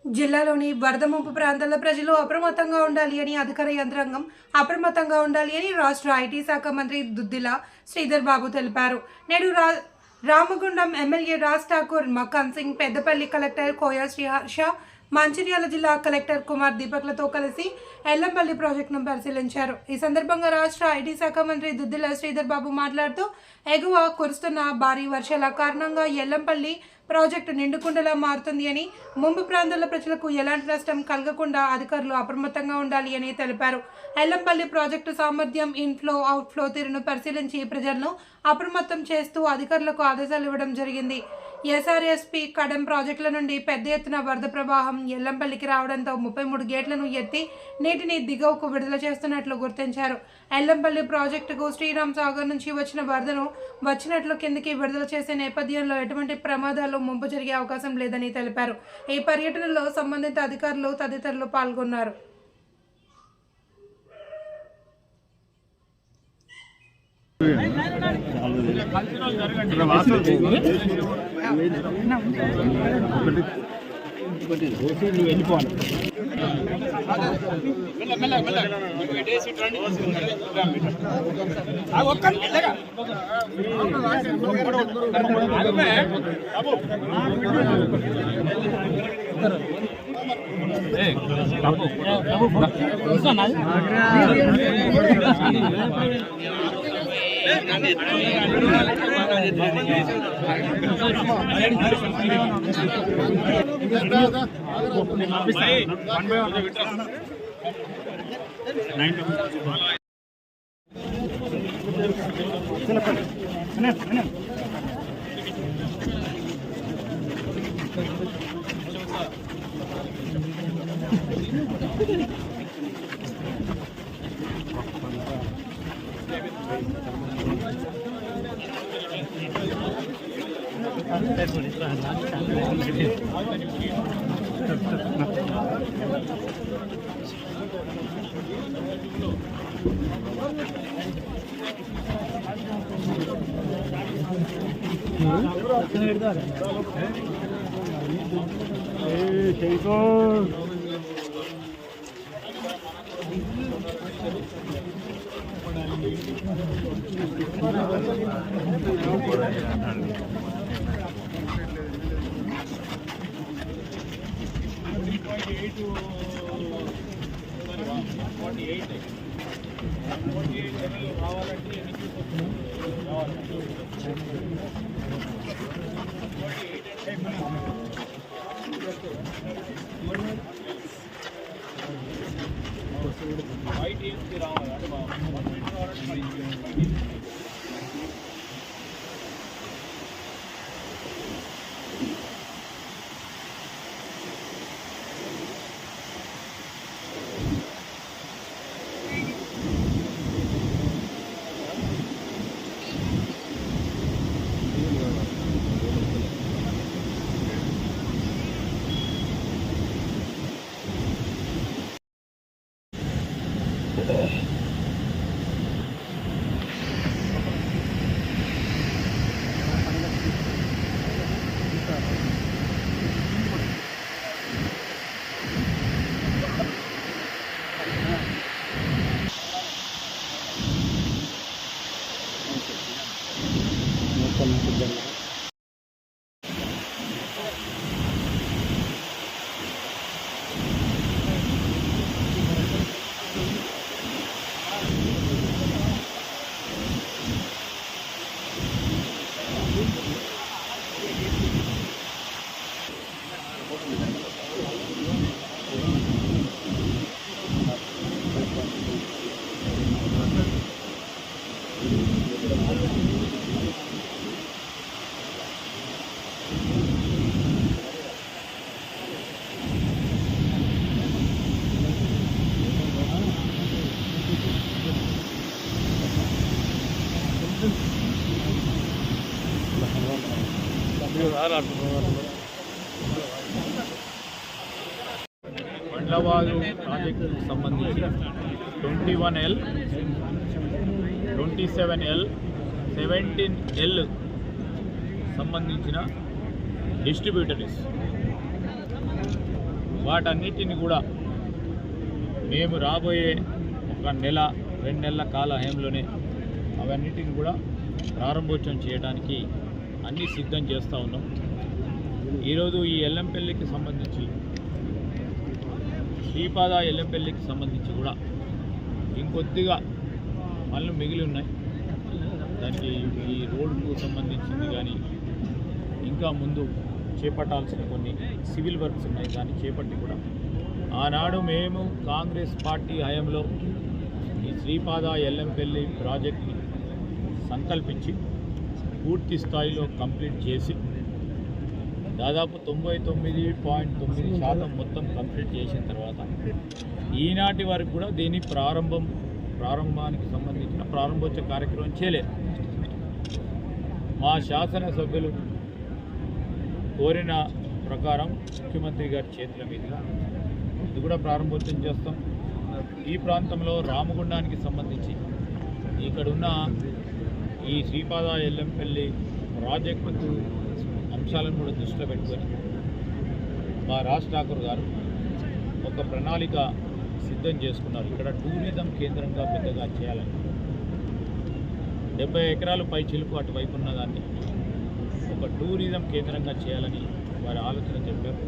జిల్లాలోని వరద ముంపు ప్రాంతాల ప్రజలు అప్రమత్తంగా ఉండాలి అని అధికార యంత్రాంగం అప్రమత్తంగా ఉండాలి అని రాష్ట్ర ఐటీ శాఖ మంత్రి దుద్దిల శ్రీధర్ బాబు తెలిపారు. నేడు రామగుండం ఎమ్మెల్యే రాజ్ ఠాకూర్, మకాన్ సింగ్, పెద్దపల్లి కలెక్టర్ కోయ శ్రీహర్ష, మంచిర్యాల జిల్లా కలెక్టర్ కుమార్ దీపక్లతో కలిసి ఎల్లంపల్లి ప్రాజెక్టును పరిశీలించారు. ఈ సందర్భంగా రాష్ట్ర ఐటీ శాఖ మంత్రి దుద్దిల శ్రీధర్ బాబు మాట్లాడుతూ, ఎగువ కురుస్తున్న భారీ వర్షాల కారణంగా ఎల్లంపల్లి ప్రాజెక్టు నిండుకుండలా మారుతుంది అని, ముంపు ప్రాంతాల ప్రజలకు ఎలాంటి నష్టం కలగకుండా అధికారులు అప్రమత్తంగా ఉండాలి అని తెలిపారు. ఎల్లంపల్లి ప్రాజెక్టు సామర్థ్యం, ఇన్ఫ్లో అవుట్ఫ్లో తీరును పరిశీలించి ప్రజలను అప్రమత్తం చేస్తూ అధికారులకు ఆదేశాలు ఇవ్వడం జరిగింది. ఎస్ఆర్ఎస్పీ కడెం ప్రాజెక్టుల నుండి పెద్ద ఎత్తున వరద ప్రవాహం ఎల్లంపల్లికి రావడంతో 33 గేట్లను ఎత్తి నీటిని దిగువకు విడుదల చేస్తున్నట్లు గుర్తించారు. ఎల్లంపల్లి ప్రాజెక్టుకు శ్రీరామ్ సాగర్ నుంచి వచ్చిన వరదను వచ్చినట్లు కిందికి విడుదల చేసే నేపథ్యంలో ఎటువంటి ప్రమాదాలు, ముంపు జరిగే అవకాశం లేదని తెలిపారు. ఈ పర్యటనలో సంబంధిత అధికారులు తదితరులు పాల్గొన్నారు. మండవాలు ప్రాజెక్టుకు సంబంధించి 21L, 27L, 17L సంబంధించిన డిస్ట్రిబ్యూటరీస్ వాటన్నిటిని కూడా మేము రాబోయే ఒక నెల 2 నెలల కాలహయంలోనే అవన్నిటిని కూడా ప్రారంభోత్సవం చేయడానికి అన్నీ సిద్ధం చేస్తూ ఉన్నాం. ఈరోజు ఈ ఎల్లంపల్లికి సంబంధించి శ్రీపాద ఎల్లంపల్లికి సంబంధించి కూడా ఇంకొద్దిగా పనులు మిగిలి ఉన్నాయి. దానికి ఈ రోడ్డుకు సంబంధించింది కానీ ఇంకా ముందు చేపట్టాల్సిన కొన్ని సివిల్ వర్క్స్ ఉన్నాయి. దాన్ని చేపట్టి కూడా ఆనాడు మేము కాంగ్రెస్ పార్టీ హయాంలో ఈ శ్రీపాద ఎల్లంపల్లి ప్రాజెక్ట్ని సంకల్పించి పూర్తి స్థాయిలో కంప్లీట్ చేసి దాదాపు 99.9% మొత్తం కంప్లీట్ చేసిన తర్వాత ఈనాటి వరకు కూడా దీని ప్రారంభానికి సంబంధించిన ప్రారంభోత్సవ కార్యక్రమం చేయలేదు. మా శాసనసభ్యులు కోరిన ప్రకారం ముఖ్యమంత్రి గారి చేతుల మీదుగా ఇది కూడా ప్రారంభోత్సవం చేస్తాం. ఈ ప్రాంతంలో రామగుండానికి సంబంధించి ఇక్కడున్న ఈ శ్రీపాద ఎల్లంపల్లి ప్రాజెక్టు అంశాలను కూడా దృష్టిలో పెట్టుకొని మా రాజ్ ఠాకూర్ గారు ఒక ప్రణాళిక సిద్ధం చేసుకున్నారు. ఇక్కడ టూరిజం కేంద్రంగా పెద్దగా చేయాలని 70 ఎకరాలు పై చిలుకు అటువైపు ఉన్నదాన్ని ఒక టూరిజం కేంద్రంగా చేయాలని వారి ఆలోచన చెప్పారు.